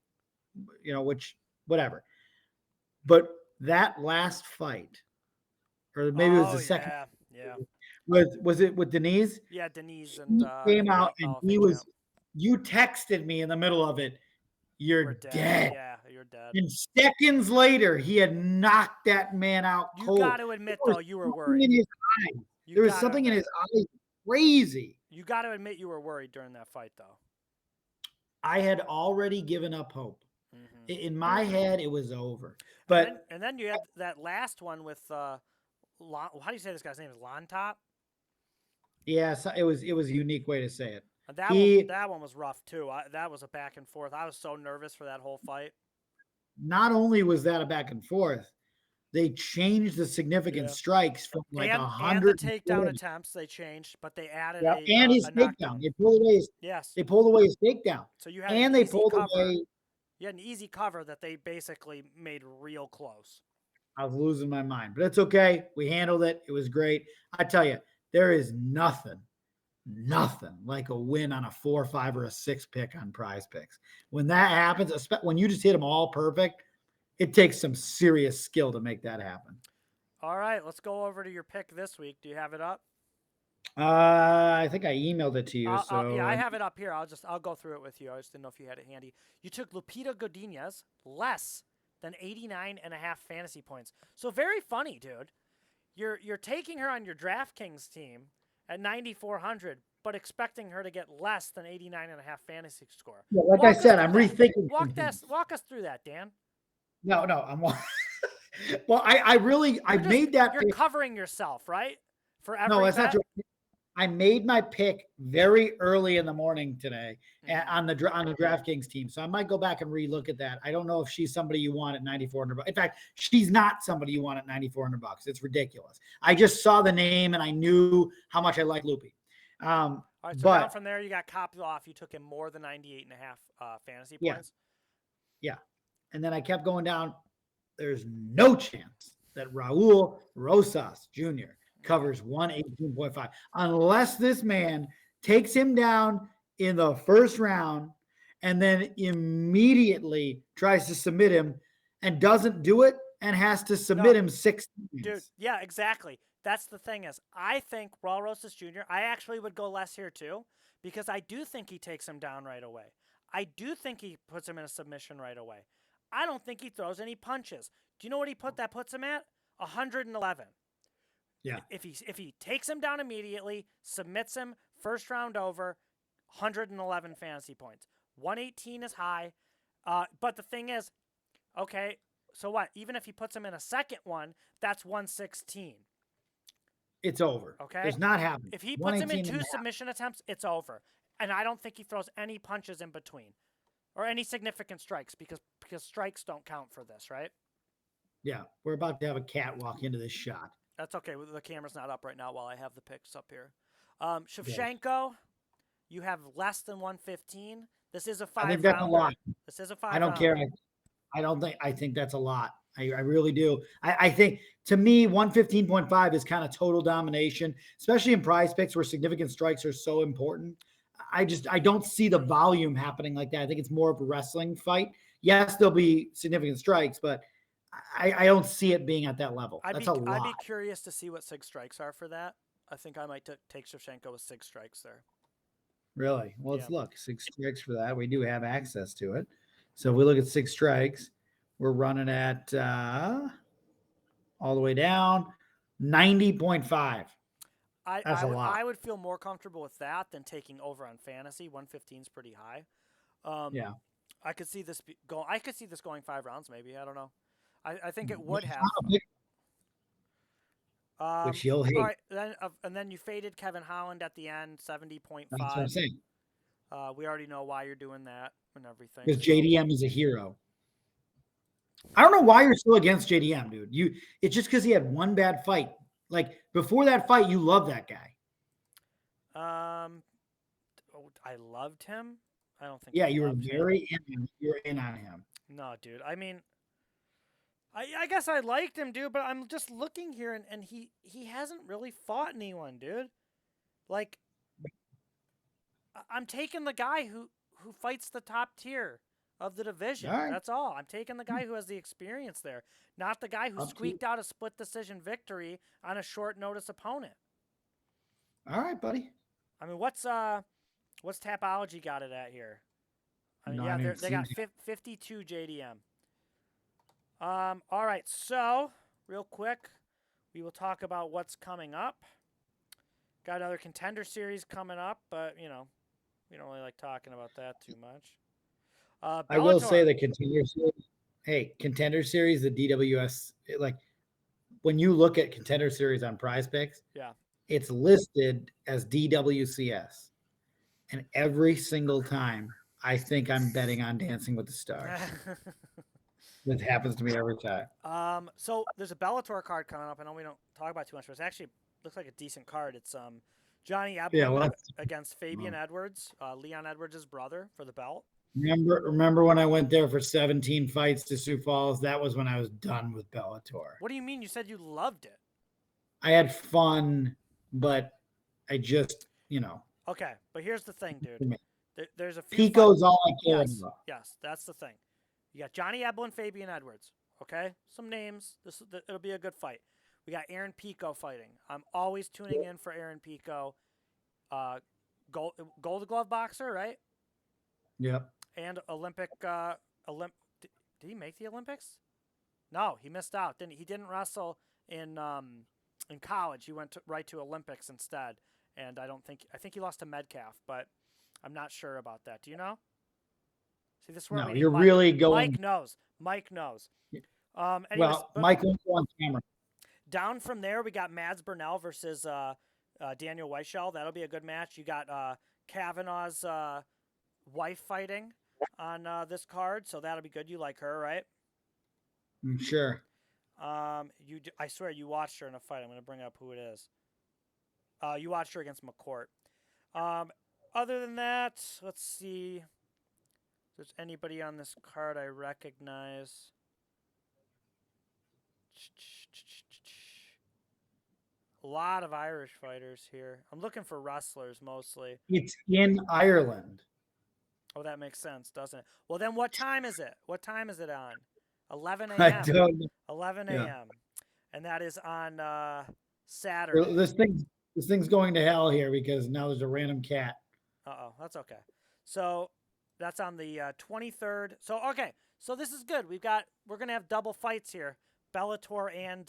Which whatever. But that last fight, or maybe it was the second. Yeah. Was it with Denise? Yeah, Denise and he came out and he was. You texted me in the middle of it. You're dead. Yeah, you're dead. And seconds later, he had knocked that man out cold. You got to admit, though, you were worried. In his eyes. There was something in his eyes. Crazy. You got to admit you were worried during that fight, though. I had already given up hope. Mm-hmm. In my head, it was over. But and then you had that last one with how do you say this guy's name? Is Lontop? Yes, it was a unique way to say it. That one was rough too. That was a back and forth. I was so nervous for that whole fight. Not only was that a back and forth, they changed the significant strikes from like 100. And the takedown attempts they changed, but they added and his takedown. They pulled away his they pulled away his takedown. So you had they pulled away. You had an easy cover that they basically made real close. I was losing my mind, but it's okay. We handled it. It was great. I tell you, there is nothing like a win on a 4, 5, or a 6 pick on Prize Picks. When that happens, when you just hit them all perfect, it takes some serious skill to make that happen. All right, let's go over to your pick this week. Do you have it up? I think I emailed it to you. Yeah, I have it up here. I'll go through it with you. I just didn't know if you had it handy. You took Lupita Godinez less than 89.5 fantasy points. So very funny, dude. You're taking her on your DraftKings team at 9,400, but expecting her to get less than 89.5 fantasy score. Yeah, like I said, I'm rethinking. Walk us through that, Dan. No, I'm. Well, I made that. You're covering yourself, right? For every no, that's not true. I made my pick very early in the morning today on the DraftKings team, so I might go back and relook at that. I don't know if she's somebody you want at $9,400. In fact, she's not somebody you want at $9,400. It's ridiculous. I just saw the name and I knew how much I like Loopy. All right, so down from there, you got Kopylov. You took him more than 98.5 fantasy points. Yeah, and then I kept going down. There's no chance that Raul Rosas Jr. covers 118.5 unless this man takes him down in the first round and then immediately tries to submit him and doesn't do it and has to submit him 6 times. Dude, yeah, exactly. That's the thing is, I think Raul Rosas Jr., I actually would go less here too, because I do think he takes him down right away. I do think he puts him in a submission right away. I don't think he throws any punches. Do you know what that puts him at? 111. Yeah. If he takes him down immediately, submits him, first round over, 111 fantasy points. 118 is high. But the thing is, okay, so what? Even if he puts him in a second one, that's 116. It's over. Okay. It's not happening. If he puts him in 2 submission attempts, it's over. And I don't think he throws any punches in between or any significant strikes because strikes don't count for this, right? Yeah. We're about to have a cat walk into this shot. That's okay. The camera's not up right now while I have the picks up here. Shevchenko, you have less than 115. This is a 5 I think that's a lot. This is a 5 I don't care. I think that's a lot. I really do. I think, to me, 115.5 is kind of total domination, especially in prize picks where significant strikes are so important. I don't see the volume happening like that. I think it's more of a wrestling fight. Yes, there'll be significant strikes, but I don't see it being at that level. That's a lot. I'd be curious to see what 6 strikes are for that. I think I might take Shevchenko with 6 strikes there. Really? Well, let's look. 6 strikes for that. We do have access to it. So if we look at 6 strikes, we're running at all the way down 90.5. That's a lot. I would feel more comfortable with that than taking over on fantasy. 115 is pretty high. Yeah. I could see this going 5 rounds, maybe. I don't know. I think it would have. Which you'll hate. All right, and then you faded Kevin Holland at the end, 70.5. That's what I'm saying. We already know why you're doing that and everything. Because JDM is a hero. I don't know why you're still against JDM, dude. It's just because he had one bad fight. Like, before that fight, you loved that guy. I loved him. I don't think. Yeah, you were very in. You're in on him. No, dude. I mean, I guess I liked him, dude. But I'm just looking here, and he hasn't really fought anyone, dude. Like, I'm taking the guy who fights the top tier of the division. All right. That's all. I'm taking the guy who has the experience there, not the guy who squeaked out a split decision victory on a short notice opponent. All right, buddy. I mean, what's Tapology got it at here? I mean, they got 52 JDM. All right, so real quick, we will talk about what's coming up. Got another Contender Series coming up, but we don't really like talking about that too much. I will say the Contender Series. Hey, Contender Series, the DWS, like when you look at Contender Series on Prize Picks, it's listed as DWCS, and every single time I think I'm betting on Dancing with the Stars. That happens to me every time. So there's a Bellator card coming up. I know we don't talk about too much, but it actually looks like a decent card. It's Johnny Eblen against Fabian Edwards, Leon Edwards' brother, for the belt. Remember when I went there for 17 fights to Sioux Falls? That was when I was done with Bellator. What do you mean? You said you loved it. I had fun, but I just, Okay, but here's the thing, dude. There's a few Pico's all I care about. Yes, that's the thing. You got Johnny Eblen, Fabian Edwards. Okay, some names. It'll be a good fight. We got Aaron Pico fighting. I'm always tuning in for Aaron Pico. Gold Glove boxer, right? Yep. And Olympic. Did he make the Olympics? No, he missed out. He didn't wrestle in college. He went right to Olympics instead. And I think he lost to Metcalf, but I'm not sure about that. Do you know? See, this is where you're really going. Mike knows. Mike won't go on camera. Down from there, we got Mads Burnell versus Daniel Weichel. That'll be a good match. You got Kavanaugh's wife fighting on this card, so that'll be good. You like her, right? Sure. I swear you watched her in a fight. I'm going to bring up who it is. You watched her against McCourt. Other than that, let's see. If there's anybody on this card I recognize. A lot of Irish fighters here. I'm looking for wrestlers mostly. It's in Ireland. Oh, that makes sense, doesn't it? Well, then what time is it? What time is it on? 11 I a.m. don't. 11 Yeah. a.m. And that is on Saturday. This thing's going to hell here because now there's a random cat. Uh-oh, that's okay. So that's on the 23rd. So okay, so this is good. We're gonna have double fights here, Bellator and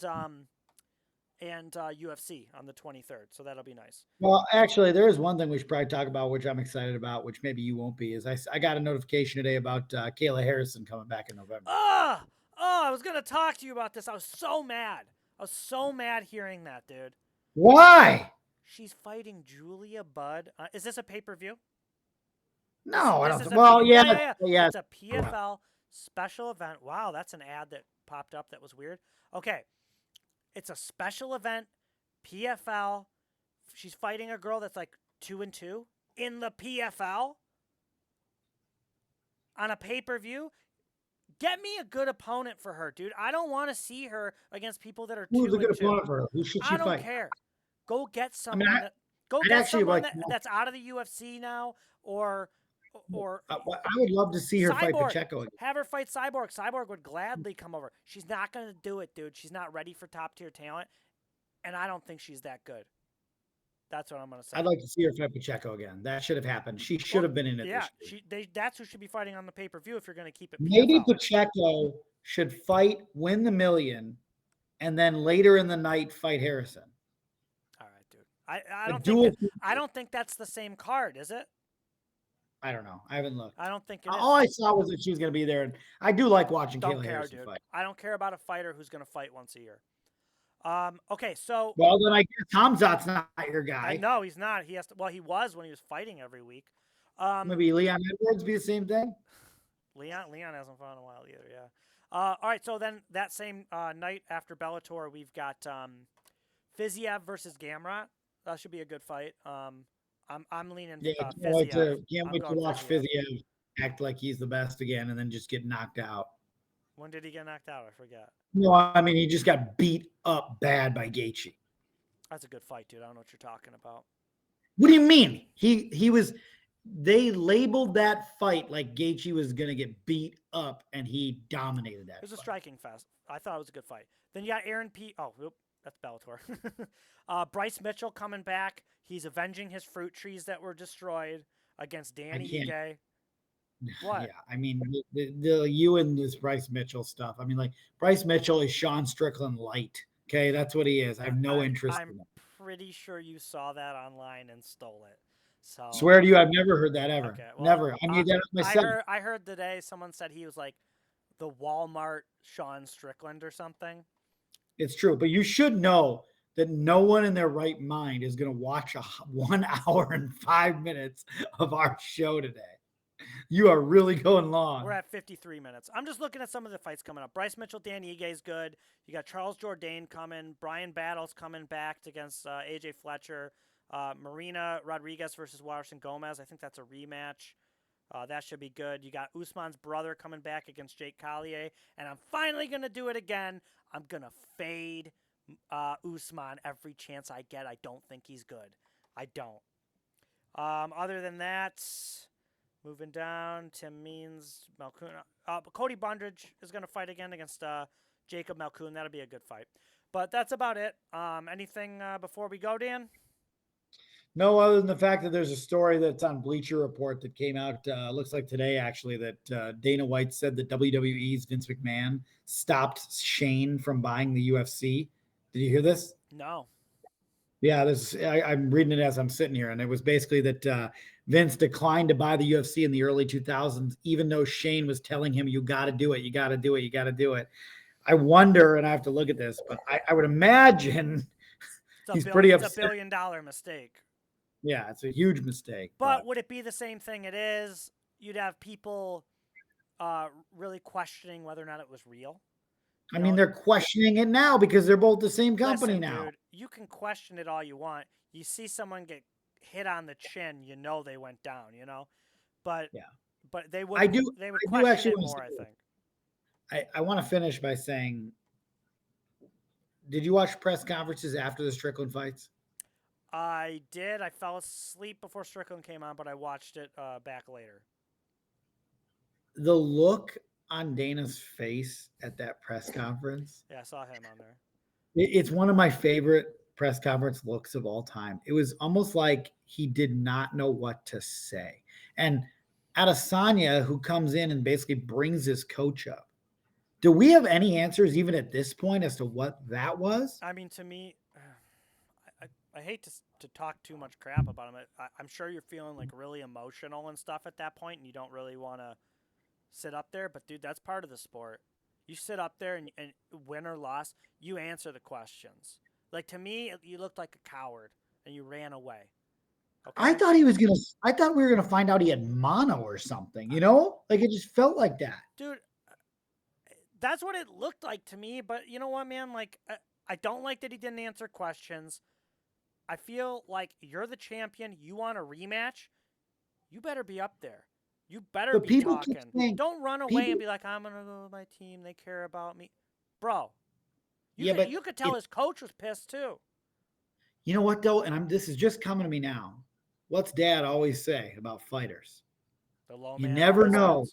UFC on the 23rd. So that'll be nice. Well, actually, there is one thing we should probably talk about, which I'm excited about, which maybe you won't be. Is I got a notification today about Kayla Harrison coming back in November. I was gonna talk to you about this. I was so mad. I was so mad hearing that, dude. Why? She's fighting Julia Budd. Is this a pay-per-view? No, I This don't. is Well, yeah, yeah, yeah, yeah. yeah. It's a PFL special event. Wow, that's an ad that popped up that was weird. Okay. It's a special event, PFL. She's fighting a girl that's like 2-2 in the PFL on a pay-per-view. Get me a good opponent for her, dude. I don't want to see her against people that are 2-2. Who's a good opponent for her? Who should she I don't fight? care. Go get someone. I'd actually like that's out of the UFC now, or I would love to see her fight Cyborg. Pacheco again. Have her fight Cyborg. Cyborg would gladly come over. She's not going to do it, dude. She's not ready for top tier talent, and I don't think she's that good. That's what I'm going to say. I'd like to see her fight Pacheco again. That should have happened. She should have been in it. Yeah, this year. That's who should be fighting on the pay-per-view if you're going to keep it PFL. Maybe Pacheco should fight, win the million, and then later in the night fight Harrison. All right, dude. I don't think that's the same card, is it? I don't know. I haven't looked. I don't think it is. All I saw was that she was going to be there, and I do like watching Kayla Harrison fight. I don't care about a fighter who's going to fight once a year. Okay, so well, then I guess Hamzat's not your guy. No, he's not. He has to. Well, he was when he was fighting every week. Maybe Leon Edwards be the same thing. Leon hasn't fought in a while either. Yeah. All right. So then that same night after Bellator, we've got Fiziev versus Gamrot. That should be a good fight. I'm leaning. Yeah, can't wait to watch Fiziev act like he's the best again, and then just get knocked out. When did he get knocked out? I forget. No, I mean he just got beat up bad by Gaethje. That's a good fight, dude. I don't know what you're talking about. What do you mean? He was. They labeled that fight like Gaethje was gonna get beat up, and he dominated that. It was a striking fest. I thought it was a good fight. Then you got Aaron P. Oh, whoop, that's Bellator. Bryce Mitchell coming back. He's avenging his fruit trees that were destroyed against Danny Ige. What? Yeah, I mean the you and this Bryce Mitchell stuff. I mean, like Bryce Mitchell is Sean Strickland light. Okay, that's what he is. I have no interest in it. I'm pretty sure you saw that online and stole it. So swear to you, I've never heard that ever. Okay, well, never. I made that up myself. I heard today someone said he was like the Walmart Sean Strickland or something. It's true, but you should know that no one in their right mind is going to watch 1 hour and 5 minutes of our show today. You are really going long. We're at 53 minutes. I'm just looking at some of the fights coming up. Bryce Mitchell, Danny Ige is good. You got Charles Jourdain coming. Brian Battle's coming back against AJ Fletcher. Marina Rodriguez versus Washington Gomez. I think that's a rematch. That should be good. You got Usman's brother coming back against Jake Collier. And I'm finally going to do it again. I'm going to fade Usman every chance I get. I don't think he's good. I don't. Other than that, moving down, Tim Means, Malkoun. Cody Bundridge is going to fight again against Jacob Malkoun. That'll be a good fight. But that's about it. Anything before we go, Dan? No, other than the fact that there's a story that's on Bleacher Report that came out, looks like today, actually, that Dana White said that WWE's Vince McMahon stopped Shane from buying the UFC. Did you hear this? No. Yeah, I'm reading it as I'm sitting here, and it was basically that Vince declined to buy the UFC in the early 2000s, even though Shane was telling him, you got to do it, you got to do it, you got to do it. I wonder, and I have to look at this, but I would imagine he's pretty upset. It's a $1 billion mistake. Yeah, it's a huge mistake. But would it be the same thing it is? You'd have people really questioning whether or not it was real. I mean, they're questioning it now because they're both the same company now. Dude, you can question it all you want. You see someone get hit on the chin, you know they went down, you know? But yeah. But they would they would question it more, I think. I want to finish by saying, did you watch press conferences after the Strickland fights? I did. I fell asleep before Strickland came on, but I watched it back later. The look on Dana's face at that press conference. Yeah, I saw him on there. It's one of my favorite press conference looks of all time. It was almost like he did not know what to say. And Adesanya, who comes in and basically brings his coach up. Do we have any answers even at this point as to what that was? I mean, to me, I hate to talk too much crap about him. I'm sure you're feeling like really emotional and stuff at that point, and you don't really want to sit up there. But dude, that's part of the sport. You sit up there and win or loss, you answer the questions. Like to me, you looked like a coward and you ran away. Okay? I thought we were gonna find out he had mono or something, Like it just felt like that. Dude, that's what it looked like to me. But you know what, man? Like, I don't like that he didn't answer questions. I feel like you're the champion. You want a rematch? You better be up there. You better But be people talking. keep saying, Don't run away and be like, I'm gonna go with my team. They care about me, bro. You could tell his coach was pissed too. You know what though? And this is just coming to me now. What's Dad always say about fighters? You never know.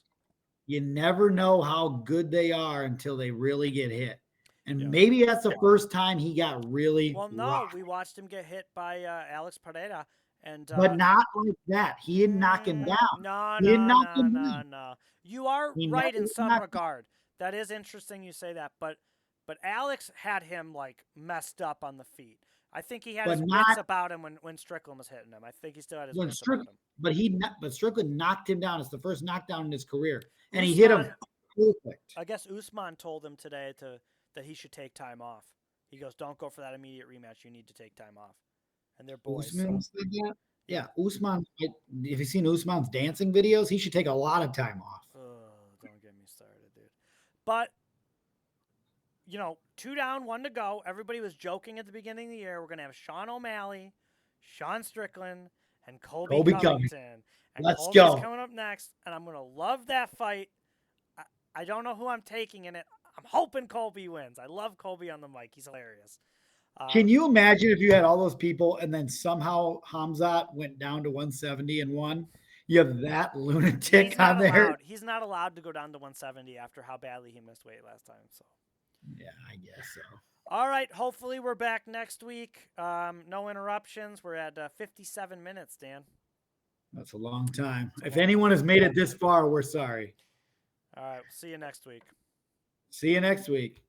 You never know how good they are until they really get hit. And maybe that's the first time he got really rocked. We watched him get hit by Alex Pereira. But not like that. He didn't knock him down. No. You are right in some regard. That is interesting you say that. But Alex had him like messed up on the feet. I think he had his wits about him when Strickland was hitting him. I think he still had his wits about him. But Strickland knocked him down. It's the first knockdown in his career. And he hit him perfect. I guess Usman told him today that he should take time off. He goes, don't go for that immediate rematch. You need to take time off. And they're boys. Usman said that? Yeah, Usman. If you've seen Usman's dancing videos, he should take a lot of time off. Oh, don't get me started, dude. But 2 down, 1 to go. Everybody was joking at the beginning of the year. We're gonna have Sean O'Malley, Sean Strickland, and Colby Covington. And Let's Colby's go. coming up next, and I'm gonna love that fight. I don't know who I'm taking in it. I'm hoping Colby wins. I love Colby on the mic. He's hilarious. Can you imagine if you had all those people and then somehow Hamzat went down to 170 and won? You have that lunatic on there. He's not allowed to go down to 170 after how badly he missed weight last time. So, yeah, I guess so. All right. Hopefully we're back next week. No interruptions. We're at 57 minutes, Dan. That's a long time. If anyone has made it this far, we're sorry. All right. See you next week. See you next week.